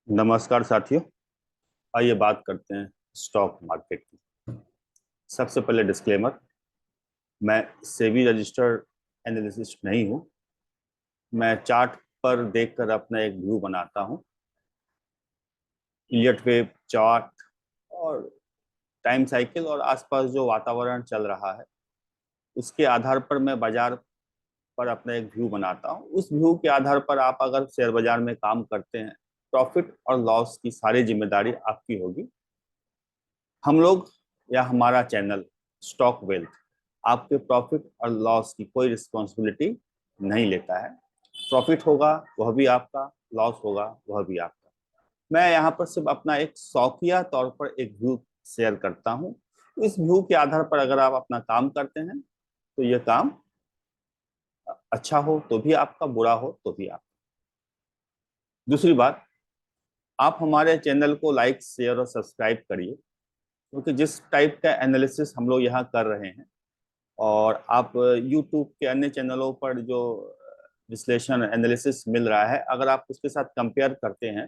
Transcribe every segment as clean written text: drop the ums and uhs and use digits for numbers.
नमस्कार साथियों। आइए बात करते हैं स्टॉक मार्केट की। सबसे पहले डिस्क्लेमर, मैं सेबी रजिस्टर्ड एनालिसिस्ट नहीं हूं। मैं चार्ट पर देखकर अपना एक व्यू बनाता हूं। इलियट वेव चार्ट और टाइम साइकिल और आसपास जो वातावरण चल रहा है उसके आधार पर मैं बाजार पर अपना एक व्यू बनाता हूं। उस व्यू के आधार पर आप अगर शेयर बाजार में काम करते हैं, प्रॉफिट और लॉस की सारी जिम्मेदारी आपकी होगी। हम लोग या हमारा चैनल स्टॉक वेल्थ आपके प्रॉफिट और लॉस की कोई रिस्पॉन्सिबिलिटी नहीं लेता है। प्रॉफिट होगा वह भी आपका, लॉस होगा वह भी आपका। मैं यहाँ पर सिर्फ अपना एक शौकिया तौर पर एक व्यू शेयर करता हूँ। इस व्यू के आधार पर अगर आप अपना काम करते हैं तो यह काम अच्छा हो तो भी आपका, बुरा हो तो भी आपका। दूसरी बात, आप हमारे चैनल को लाइक शेयर और सब्सक्राइब करिए, क्योंकि जिस टाइप का एनालिसिस हम लोग यहाँ कर रहे हैं और आप YouTube के अन्य चैनलों पर जो विश्लेषण एनालिसिस मिल रहा है, अगर आप उसके साथ कंपेयर करते हैं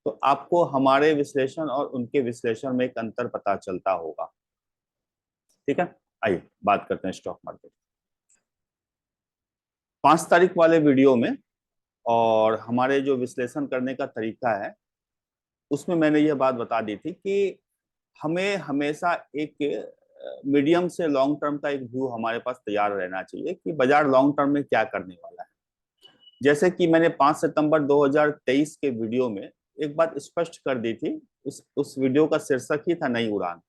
तो आपको हमारे विश्लेषण और उनके विश्लेषण में एक अंतर पता चलता होगा। ठीक है, आइए बात करते हैं स्टॉक मार्केट। 5 तारीख वाले वीडियो में और हमारे जो विश्लेषण करने का तरीका है उसमें मैंने यह बात बता दी थी कि हमें हमेशा एक मीडियम से लॉन्ग टर्म का एक व्यू हमारे पास तैयार रहना चाहिए कि बाजार लॉन्ग टर्म में क्या करने वाला है। जैसे कि मैंने 5 सितंबर 2023 के वीडियो में एक बात स्पष्ट कर दी थी। उस वीडियो का शीर्षक ही था नई उड़ान।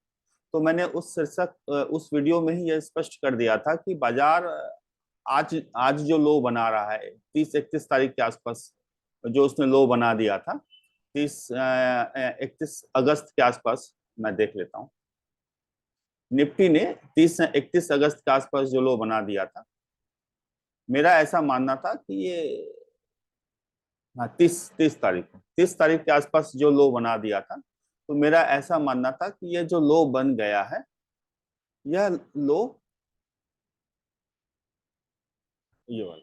तो मैंने उस वीडियो में ही यह स्पष्ट कर दिया था कि बाजार आज आज जो लो बना रहा है 30-31 तारीख के आसपास, जो उसने लो बना दिया था 31 अगस्त के आसपास, मैं देख लेता हूँ। निफ्टी ने 30-31 अगस्त के आसपास जो लो बना दिया था, मेरा ऐसा मानना था कि ये, हाँ, 30 तारीख के आसपास जो लो बना दिया था, तो मेरा ऐसा मानना था कि ये जो लो बन गया है, यह लो, ये वाला,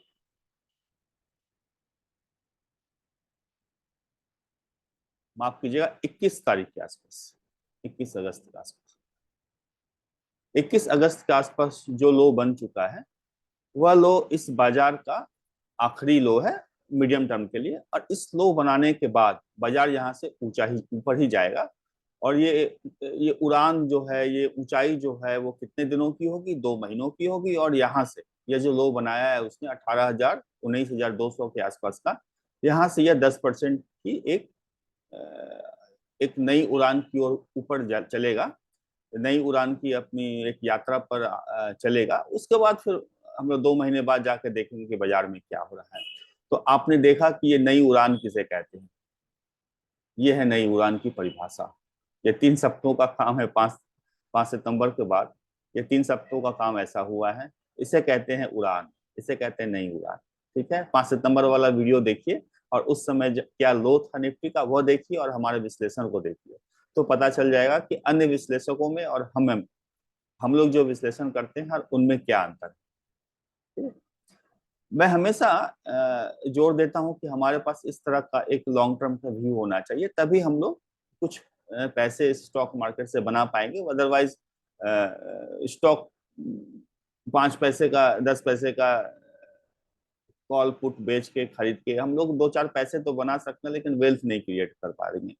माफ कीजिएगा, 21 तारीख के आसपास, 21 अगस्त के आसपास, 21 अगस्त के आसपास जो लो बन चुका है वह लो इस बाजार का आखिरी लो है मीडियम टर्म के लिए। और इस लो बनाने के बाद बाजार यहाँ से ऊंचा ही ऊपर ही जाएगा। और ये उड़ान जो है, ये ऊंचाई जो है, वो कितने दिनों की होगी? 2 महीनों की होगी। और यहाँ से ये जो लो बनाया है उसने 18,000 19,200 के आसपास का, यहाँ से यह 10% की एक नई उड़ान की ओर ऊपर चलेगा। नई उड़ान की अपनी एक यात्रा पर चलेगा। उसके बाद फिर हम लोग 2 महीने बाद जाकर देखेंगे कि बाजार में क्या हो रहा है। तो आपने देखा कि ये नई उड़ान किसे कहते हैं। ये है नई उड़ान की परिभाषा। ये 3 सप्ताहों का काम है। 5 सितंबर के बाद ये 3 सप्ताहों का काम ऐसा हुआ है। इसे कहते हैं उड़ान, इसे कहते हैं नई उड़ान। ठीक है, 5 सितंबर वाला वीडियो देखिए और उस समय क्या लो था निफ्टी का वो देखिए और हमारे विश्लेषण को देखिए, तो पता चल जाएगा कि अन्य विश्लेषकों में और हम लोग जो विश्लेषण करते हैं उनमें क्या अंतर है। मैं हमेशा जोर देता हूं कि हमारे पास इस तरह का एक लॉन्ग टर्म का व्यू होना चाहिए, तभी हम लोग कुछ पैसे स्टॉक मार्केट से बना पाएंगे। अदरवाइज स्टॉक 5 पैसे का, 10 पैसे का कॉल पुट बेच के खरीद के हम लोग 2-4 पैसे तो बना सकते हैं, लेकिन वेल्थ नहीं क्रिएट कर पाएंगे।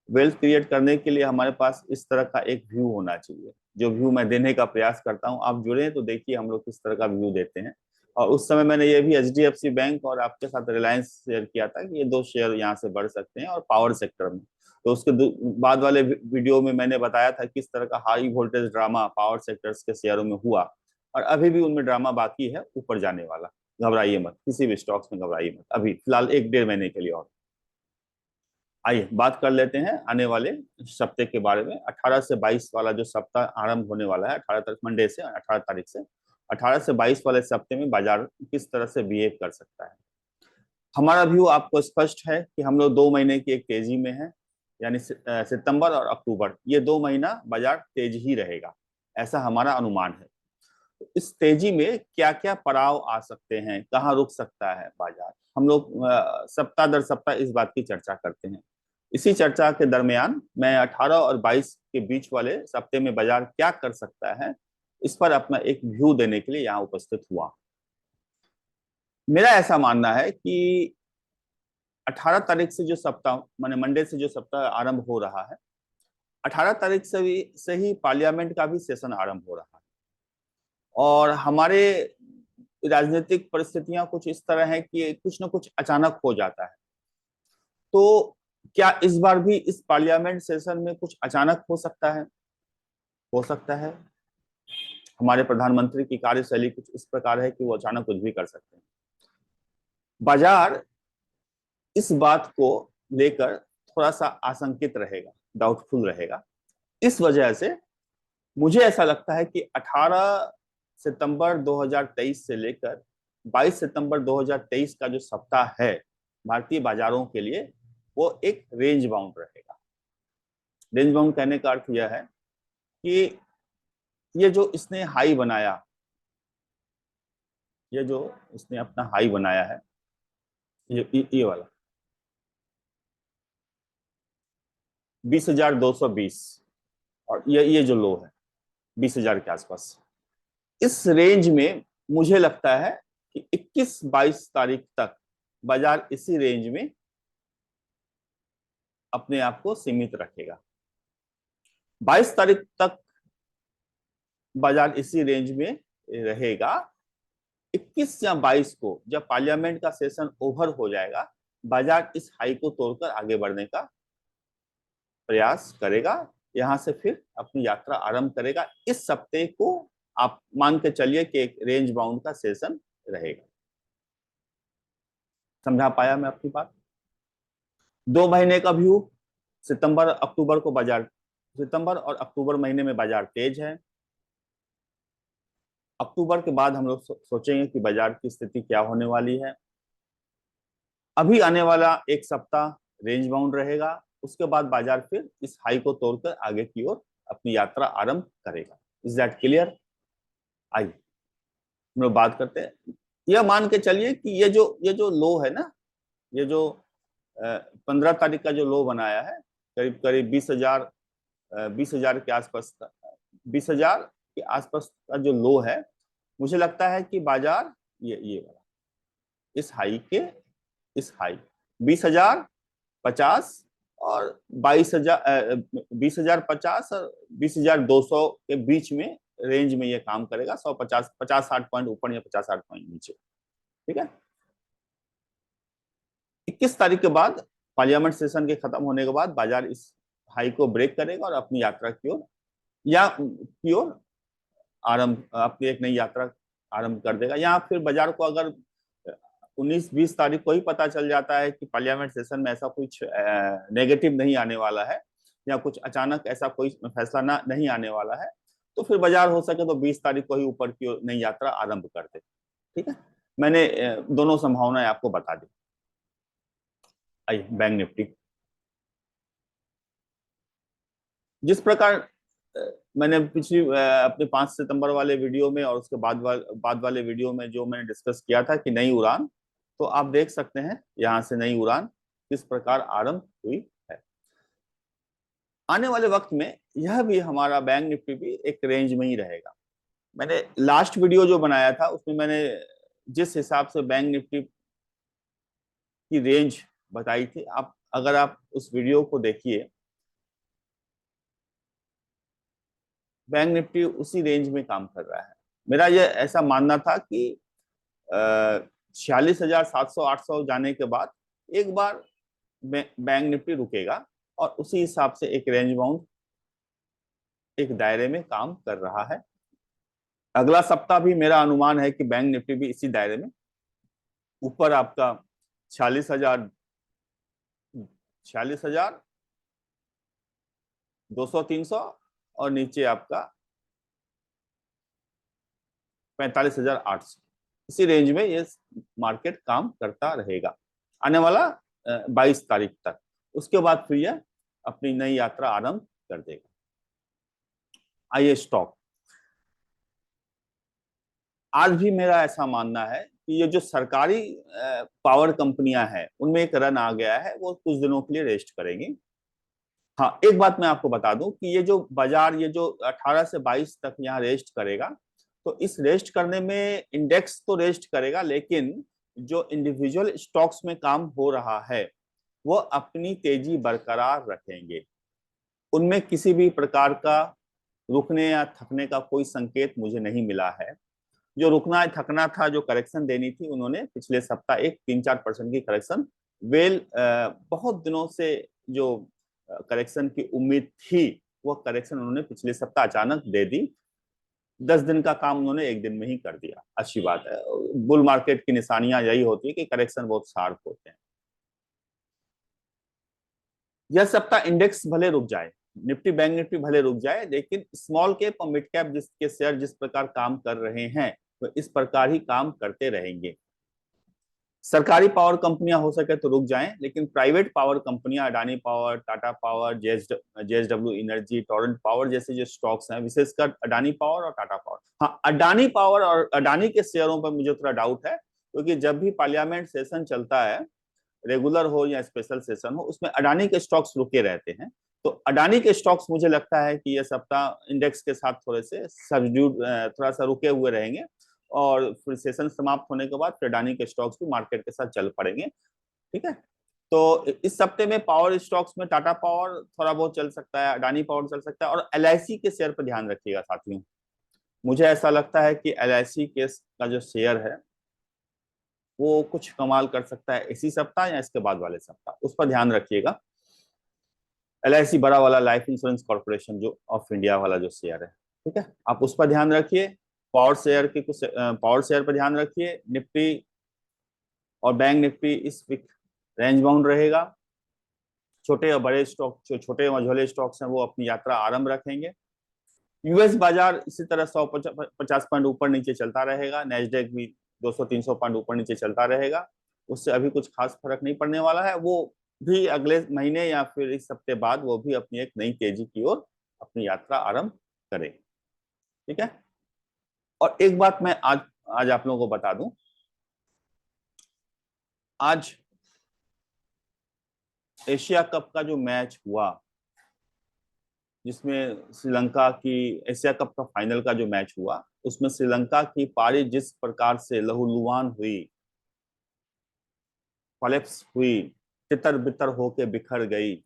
वेल्थ क्रिएट करने के लिए हमारे पास इस तरह का एक व्यू होना चाहिए, जो व्यू मैं देने का प्रयास करता हूँ। आप जुड़े तो देखिए हम लोग किस तरह का व्यू देते हैं। और उस समय मैंने ये भी एचडीएफसी बैंक और आपके साथ रिलायंस शेयर किया था कि ये 2 शेयर यहाँ से बढ़ सकते हैं, और पावर सेक्टर में। तो उसके बाद वाले वीडियो में मैंने बताया था किस तरह का high voltage drama power sectors के शेयरों में हुआ, और अभी भी उनमें ड्रामा बाकी है ऊपर जाने वाला। घबराइए मत, किसी भी स्टॉक्स में घबराइए मत, अभी फिलहाल 1-1.5 महीने के लिए। और आइए बात कर लेते हैं आने वाले सप्ते के बारे में। 18 से 22 वाला जो सप्ताह आरंभ होने वाला है, 18 तारीख मंडे से, 18 तारीख से 18 से 22 वाले सप्ते में बाजार किस तरह से बिहेव कर सकता है। हमारा व्यू आपको स्पष्ट है कि हम लोग 2 महीने की एक तेजी में है, यानी सितंबर और अक्टूबर, ये 2 महीना बाजार तेज ही रहेगा, ऐसा हमारा अनुमान है। इस तेजी में क्या क्या पड़ाव आ सकते हैं, कहाँ रुक सकता है बाजार, हम लोग सप्ताह दर सप्ताह इस बात की चर्चा करते हैं। इसी चर्चा के दरमियान मैं 18 और 22 के बीच वाले सप्ताह में बाजार क्या कर सकता है, इस पर अपना एक व्यू देने के लिए यहाँ उपस्थित हुआ। मेरा ऐसा मानना है कि 18 तारीख से जो सप्ताह माने मंडे से जो सप्ताह आरंभ हो रहा है, 18 तारीख से ही पार्लियामेंट का भी सेशन आरंभ हो रहा है और हमारे राजनीतिक परिस्थितियां कुछ इस तरह है कि कुछ ना कुछ अचानक हो जाता है। तो क्या इस बार भी इस पार्लियामेंट सेशन में कुछ अचानक हो सकता है? हो सकता है। हमारे प्रधानमंत्री की कार्यशैली कुछ इस प्रकार है कि वो अचानक कुछ भी कर सकते हैं। बाजार इस बात को लेकर थोड़ा सा आशंकित रहेगा, डाउटफुल रहेगा। इस वजह से मुझे ऐसा लगता है कि 18 सितंबर 2023 से लेकर 22 सितंबर 2023 का जो सप्ताह है भारतीय बाजारों के लिए, वो एक रेंज बाउंड रहेगा। रेंज बाउंड कहने का अर्थ यह है कि ये जो इसने हाई बनाया, ये जो इसने अपना हाई बनाया है, ये वाला 20,220 और ये जो लो है 20,000 के आसपास, इस रेंज में मुझे लगता है कि 21-22 तारीख तक बाजार इसी रेंज में अपने आप को सीमित रखेगा। 22 तारीख तक बाजार इसी रेंज में रहेगा। 21 या 22 को जब पार्लियामेंट का सेशन ओवर हो जाएगा, बाजार इस हाई को तोड़कर आगे बढ़ने का प्रयास करेगा, यहां से फिर अपनी यात्रा आरंभ करेगा। इस सप्ताह को आप मान के चलिए कि एक रेंज बाउंड का सेशन रहेगा। समझा पाया मैं आपकी बात? 2 महीने का व्यू, सितंबर अक्टूबर को बाजार, सितंबर और अक्टूबर महीने में बाजार तेज है। अक्टूबर के बाद हम लोग सोचेंगे कि बाजार की स्थिति क्या होने वाली है। अभी आने वाला एक सप्ताह रेंज बाउंड रहेगा, उसके बाद बाजार फिर इस हाई को तोड़कर आगे की ओर अपनी यात्रा आरंभ करेगा। Is that clear? आइए हम लोग बात करते हैं। यह मान के चलिए कि ये जो लो है ना, ये जो 15 तारीख का जो लो बनाया है, करीब करीब 20,000 के आसपास, 20,000 के आसपास का जो लो है, मुझे लगता है कि बाजार ये वाला इस हाई के, इस हाई 20,050 और 20,050 और 20,200 के बीच में रेंज में ये काम करेगा। 50-60 पॉइंट ऊपर या 50-60 पॉइंट नीचे। ठीक है। 21 तारीख के बाद पार्लियामेंट सेशन के खत्म होने के बाद बाजार इस हाई को ब्रेक करेगा और अपनी यात्रा की ओर आरंभ, अपनी एक नई यात्रा आरंभ कर देगा। यहाँ फिर बाजार को अगर 19-20 तारीख को ही पता चल जाता है कि पार्लियामेंट सेशन में ऐसा कुछ नेगेटिव नहीं आने वाला है या कुछ अचानक ऐसा कोई फैसला नहीं आने वाला है, तो फिर बाजार हो सके तो 20 तारीख को ही ऊपर की ओर नई यात्रा आरंभ कर दे। ठीक है, मैंने दोनों संभावनाएं आपको बता दी। आइए बैंक निफ्टी। जिस प्रकार मैंने पिछली अपने 5 सितंबर वाले वीडियो में और उसके बाद वाले वीडियो में जो मैंने डिस्कस किया था कि नई उड़ान, तो आप देख सकते हैं यहां से नई उड़ान किस प्रकार आरंभ हुई है। आने वाले वक्त में यह भी हमारा बैंक निफ्टी भी एक रेंज में ही रहेगा। मैंने लास्ट वीडियो जो बनाया था उसमें मैंने जिस हिसाब से बैंक निफ्टी की रेंज बताई थी, आप अगर आप उस वीडियो को देखिए, बैंक निफ्टी उसी रेंज में काम कर रहा है। मेरा ये ऐसा मानना था कि 46,700-800 जाने के बाद एक बार बैंक निफ्टी रुकेगा और उसी हिसाब से एक रेंज बाउंड एक दायरे में काम कर रहा है। अगला सप्ताह भी मेरा अनुमान है कि बैंक निफ्टी भी इसी दायरे में ऊपर आपका 46,200-300 और नीचे आपका 45,800, इसी रेंज में ये मार्केट काम करता रहेगा आने वाला 22 तारीख तक। उसके बाद फिर यह अपनी नई यात्रा आरंभ कर देगा। आइए स्टॉक। आज भी मेरा ऐसा मानना है कि ये जो सरकारी पावर कंपनियां हैं उनमें एक रन आ गया है, वो कुछ दिनों के लिए रेस्ट करेंगी। हाँ, एक बात मैं आपको बता दूं कि ये जो बाजार ये जो 18 से 22 तक यहाँ रेस्ट करेगा, तो इस रेस्ट करने में इंडेक्स तो रेस्ट करेगा, लेकिन जो इंडिविजुअल स्टॉक्स में काम हो रहा है वो अपनी तेजी बरकरार रखेंगे। उनमें किसी भी प्रकार का रुकने या थकने का कोई संकेत मुझे नहीं मिला है। जो रुकना थकना था, जो करेक्शन देनी थी, उन्होंने पिछले सप्ताह एक 3-4% की करेक्शन बहुत दिनों से जो करेक्शन की उम्मीद थी, वो करेक्शन उन्होंने पिछले सप्ताह अचानक दे दी। 10 दिन का काम उन्होंने एक दिन में ही कर दिया। अच्छी बात है। बुल मार्केट की निशानियां यही होती है कि करेक्शन बहुत शार्प होते हैं। यह सप्ताह इंडेक्स भले रुक जाए, निफ्टी बैंक निफ्टी भले रुक जाए, लेकिन स्मॉल कैप और मिड कैप जिसके शेयर जिस प्रकार काम कर रहे हैं वो इस प्रकार ही काम करते रहेंगे। सरकारी पावर कंपनियां हो सके तो रुक जाएं, लेकिन प्राइवेट पावर कंपनियां, Adani power, Tata power, JSW energy, Torrent power जैसे जो स्टॉक्स हैं, विशेषकर अडानी पावर और टाटा पावर। हाँ, अडानी पावर और अडानी के शेयरों पर मुझे थोड़ा डाउट है, क्योंकि जब भी पार्लियामेंट सेशन चलता है, रेगुलर हो या स्पेशल सेशन हो, उसमें अडानी के स्टॉक्स रुके रहते हैं। तो अडानी के स्टॉक्स मुझे लगता है कि यह सप्ताह इंडेक्स के साथ थोड़े से सब्ड्यूड, थोड़ा सा रुके हुए रहेंगे, और फिर सेशन समाप्त होने के बाद फिर अडानी के स्टॉक्स भी मार्केट के साथ चल पड़ेंगे। ठीक है। तो इस सप्ते में पावर स्टॉक्स में टाटा पावर थोड़ा बहुत चल सकता है, अडानी पावर चल सकता है, और एलआईसी के शेयर पर ध्यान रखिएगा साथियों। मुझे ऐसा लगता है कि एलआईसी के का जो शेयर है वो कुछ कमाल कर सकता है इसी सप्ताह या इसके बाद वाले सप्ताह, उस पर ध्यान रखिएगा। एलआईसी बड़ा वाला लाइफ इंश्योरेंस कॉर्पोरेशन जो ऑफ इंडिया वाला जो शेयर है, ठीक है, आप उस पर ध्यान रखिए। पावर शेयर पर ध्यान रखिए। निफ्टी और बैंक निफ्टी इस वीक रेंज बाउंड रहेगा। छोटे और बड़े स्टॉक, जो छोटे मझोले स्टॉक्स हैं, वो अपनी यात्रा आरंभ रखेंगे। यूएस बाजार इसी तरह 150 पॉइंट ऊपर नीचे चलता रहेगा। नेस्डेक भी 200-300 पॉइंट ऊपर नीचे चलता रहेगा। उससे अभी कुछ खास फर्क नहीं पड़ने वाला है। वो भी अगले महीने या फिर इस हफ्ते बाद वो भी अपनी एक नई तेजी की ओर अपनी यात्रा आरंभ करें। ठीक है। और एक बात मैं आज आज आप लोगों को बता दूं, आज एशिया कप का जो मैच हुआ, जिसमें श्रीलंका की, एशिया कप का फाइनल का जो मैच हुआ, उसमें श्रीलंका की पारी जिस प्रकार से लहूलुहान हुई, कोलैप्स हुई, तितर बितर होके बिखर गई,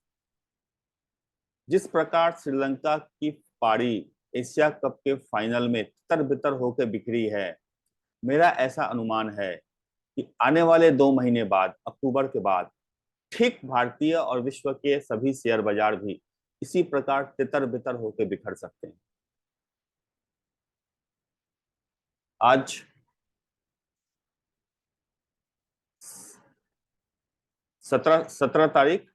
जिस प्रकार श्रीलंका की पारी एशिया कप के फाइनल में तितर बितर होके बिखरी है, मेरा ऐसा अनुमान है कि आने वाले 2 महीने बाद, अक्टूबर के बाद, ठीक भारतीय और विश्व के सभी शेयर बाजार भी इसी प्रकार तितर बितर होकर बिखर सकते हैं। आज 17 तारीख,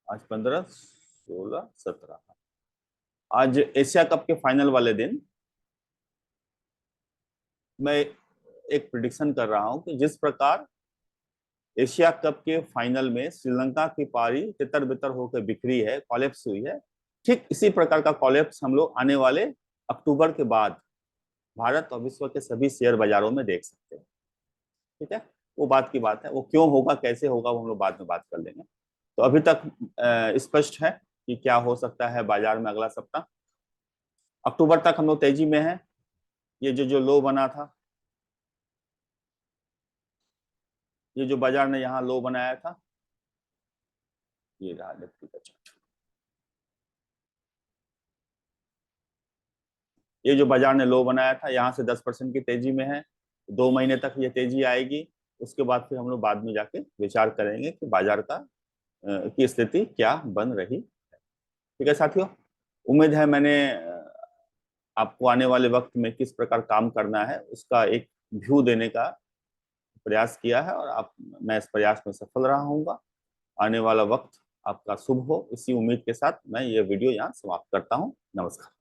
आज 15, 16, 17, आज एशिया कप के फाइनल वाले दिन मैं एक प्रिडिक्शन कर रहा हूं कि जिस प्रकार एशिया कप के फाइनल में श्रीलंका की पारी तितर बितर होकर बिखरी है, कॉलेप्स हुई है, ठीक इसी प्रकार का कॉलेप्स हम लोग आने वाले अक्टूबर के बाद भारत और विश्व के सभी शेयर बाजारों में देख सकते हैं। ठीक है। वो बात की बात है, वो क्यों होगा, कैसे होगा, वो हम लोग बाद में बात कर लेंगे। तो अभी तक स्पष्ट है कि क्या हो सकता है बाजार में अगला सप्ताह। अक्टूबर तक हम लोग तेजी में हैं। ये जो जो लो बना था, ये जो बाजार ने यहाँ लो बनाया था, ये रहा निफ्टी का चार्ट। ये जो बाजार ने लो बनाया था, यहाँ से 10% की तेजी में है। 2 महीने तक ये तेजी आएगी। उसके बाद फिर हम लोग बाद में जाके विचार करेंगे कि बाजार का की स्थिति क्या बन रही है। ठीक है साथियों, उम्मीद है मैंने आपको आने वाले वक्त में किस प्रकार काम करना है उसका एक व्यू देने का प्रयास किया है, और मैं इस प्रयास में सफल रहा हूँगा। आने वाला वक्त आपका शुभ हो, इसी उम्मीद के साथ मैं ये वीडियो यहाँ समाप्त करता हूँ। नमस्कार।